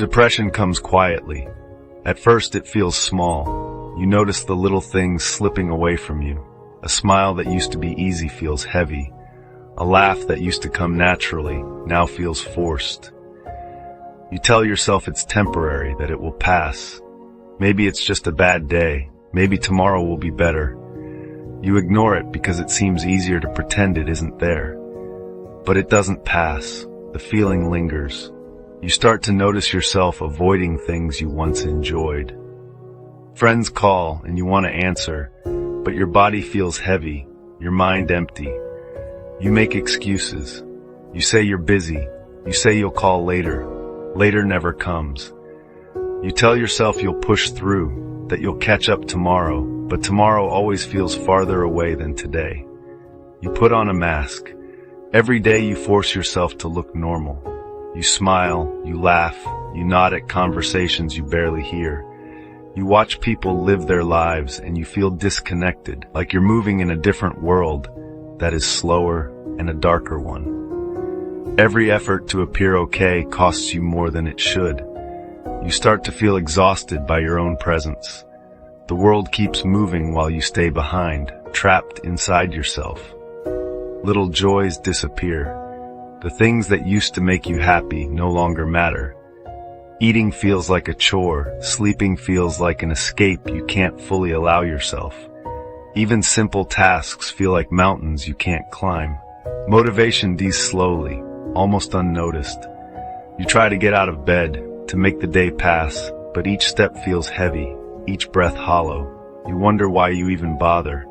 Depression comes quietly. At first it feels small. You notice the little things slipping away from you. A smile that used to be easy feels heavy. A laugh that used to come naturally now feels forced. You tell yourself it's temporary, that it will pass. Maybe it's just a bad day. Maybe tomorrow will be better. You ignore it because it seems easier to pretend it isn't there. But it doesn't pass. The feeling lingers. You start to notice yourself avoiding things you once enjoyed. Friends call and you want to answer, but your body feels heavy, your mind empty. You make excuses. You say you're busy. You say you'll call later. Later never comes. You tell yourself you'll push through, that you'll catch up tomorrow, but tomorrow always feels farther away than today. You put on a mask. Every day you force yourself to look normal. You smile, you laugh, you nod at conversations you barely hear. You watch people live their lives and you feel disconnected, like you're moving in a different world that is slower and a darker one. Every effort to appear okay costs you more than it should. You start to feel exhausted by your own presence. The world keeps moving while you stay behind, trapped inside yourself. Little joys disappear. The things that used to make you happy no longer matter. Eating feels like a chore. Sleeping feels like an escape you can't fully allow yourself. Even simple tasks feel like mountains you can't climb. Motivation dies slowly, almost unnoticed. You try to get out of bed, to make the day pass, but each step feels heavy, each breath hollow. You wonder why you even bother.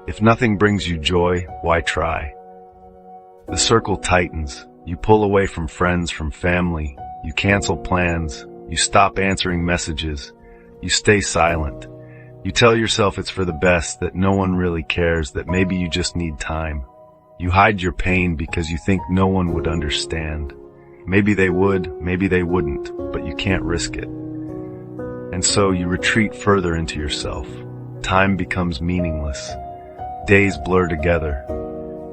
If nothing brings you joy, why try? The circle tightens. You pull away from friends, from family. You cancel plans. You stop answering messages. You stay silent. You tell yourself it's for the best, that no one really cares, that maybe you just need time. You hide your pain because you think no one would understand. Maybe they would, maybe they wouldn't, but you can't risk it. And so you retreat further into yourself. Time becomes meaningless. Days blur together.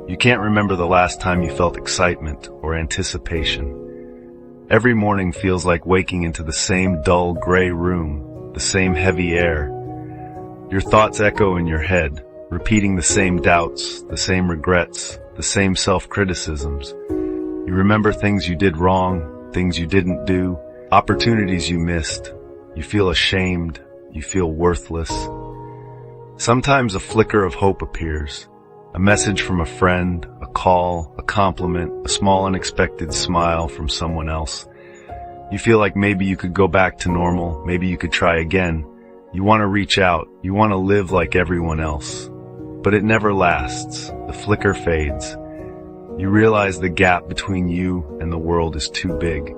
You can't remember the last time you felt excitement or anticipation. Every morning feels like waking into the same dull gray room, the same heavy air. Your thoughts echo in your head, repeating the same doubts, the same regrets, the same self-criticisms. You remember things you did wrong, things you didn't do, opportunities you missed. You feel ashamed, you feel worthless. Sometimes a flicker of hope appears. A message from a friend, a call, a compliment, a small unexpected smile from someone else. You feel like maybe you could go back to normal, maybe you could try again. You want to reach out, you want to live like everyone else. But it never lasts. The flicker fades. You realize the gap between you and the world is too big.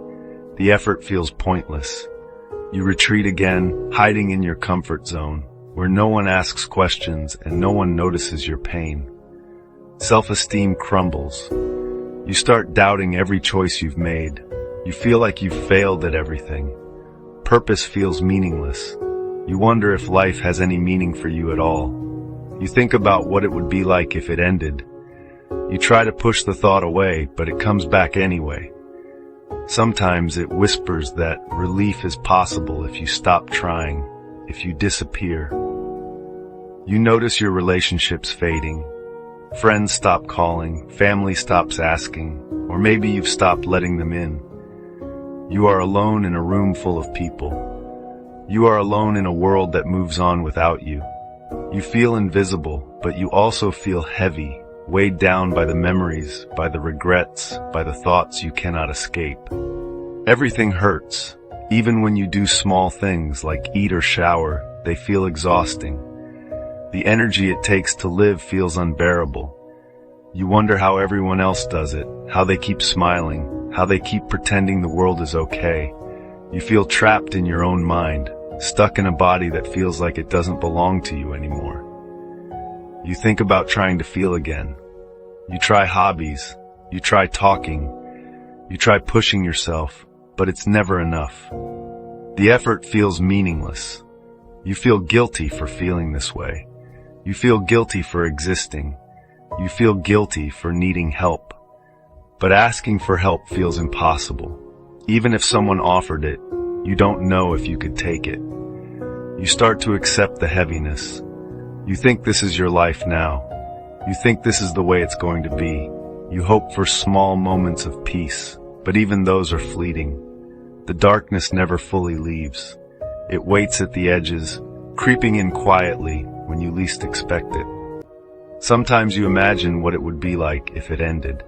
The effort feels pointless. You retreat again, hiding in your comfort zone, where no one asks questions and no one notices your pain. Self-esteem crumbles. You start doubting every choice you've made. You feel like you've failed at everything. Purpose feels meaningless. You wonder if life has any meaning for you at all. You think about what it would be like if it ended. You try to push the thought away, but it comes back anyway. Sometimes it whispers that relief is possible if you stop trying, if you disappear. You notice your relationships fading. Friends stop calling, family stops asking, or maybe you've stopped letting them in. You are alone in a room full of people. You are alone in a world that moves on without you. You feel invisible, but you also feel heavy, weighed down by the memories, by the regrets, by the thoughts you cannot escape. Everything hurts. Even when you do small things like eat or shower, they feel exhausting. The energy it takes to live feels unbearable. You wonder how everyone else does it, how they keep smiling, how they keep pretending the world is okay. You feel trapped in your own mind, stuck in a body that feels like it doesn't belong to you anymore. You think about trying to feel again. You try hobbies, you try talking, you try pushing yourself, but it's never enough. The effort feels meaningless. You feel guilty for feeling this way. You feel guilty for existing. You feel guilty for needing help. But asking for help feels impossible. Even if someone offered it, you don't know if you could take it. You start to accept the heaviness. You think this is your life now. You think this is the way it's going to be. You hope for small moments of peace, but even those are fleeting. The darkness never fully leaves. It waits at the edges, creeping in quietly when you least expect it. Sometimes you imagine what it would be like if it ended.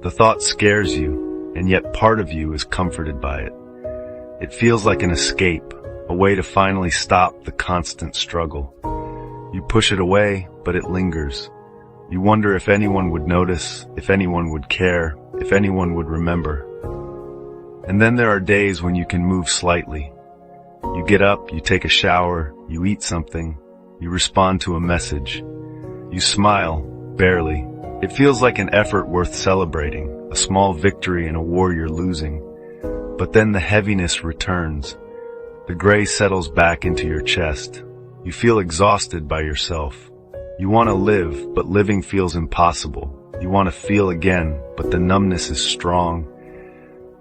The thought scares you, and yet part of you is comforted by it. It feels like an escape, a way to finally stop the constant struggle. You push it away, but it lingers. You wonder if anyone would notice, if anyone would care, if anyone would remember. And then there are days when you can move slightly. You get up, you take a shower, you eat something, you respond to a message. You smile, barely. It feels like an effort worth celebrating, a small victory in a war you're losing. But then the heaviness returns. The gray settles back into your chest. You feel exhausted by yourself. You want to live, but living feels impossible. You want to feel again, but the numbness is strong.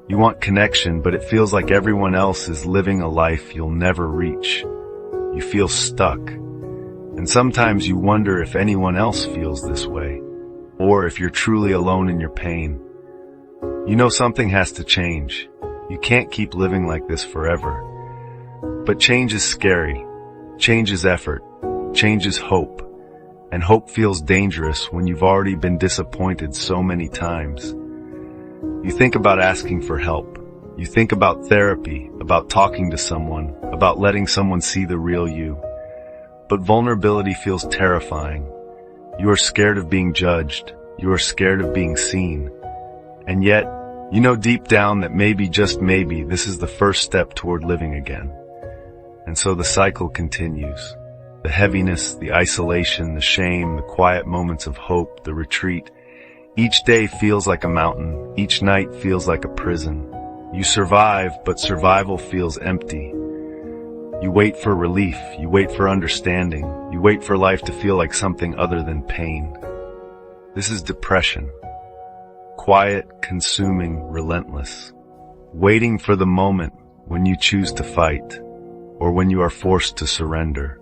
You want connection, but it feels like everyone else is living a life you'll never reach. You feel stuck. And sometimes you wonder if anyone else feels this way, or if you're truly alone in your pain. You know something has to change. You can't keep living like this forever. But change is scary. Change is effort. Change is hope. And hope feels dangerous when you've already been disappointed so many times. You think about asking for help. You think about therapy, about talking to someone, about letting someone see the real you. But vulnerability feels terrifying. You are scared of being judged. You are scared of being seen. And yet, you know deep down that maybe, just maybe, this is the first step toward living again. And so the cycle continues. The heaviness, the isolation, the shame, the quiet moments of hope, the retreat. Each day feels like a mountain. Each night feels like a prison. You survive, but survival feels empty. You wait for relief. You wait for understanding. You wait for life to feel like something other than pain. This is depression. Quiet, consuming, relentless. Waiting for the moment when you choose to fight, or when you are forced to surrender.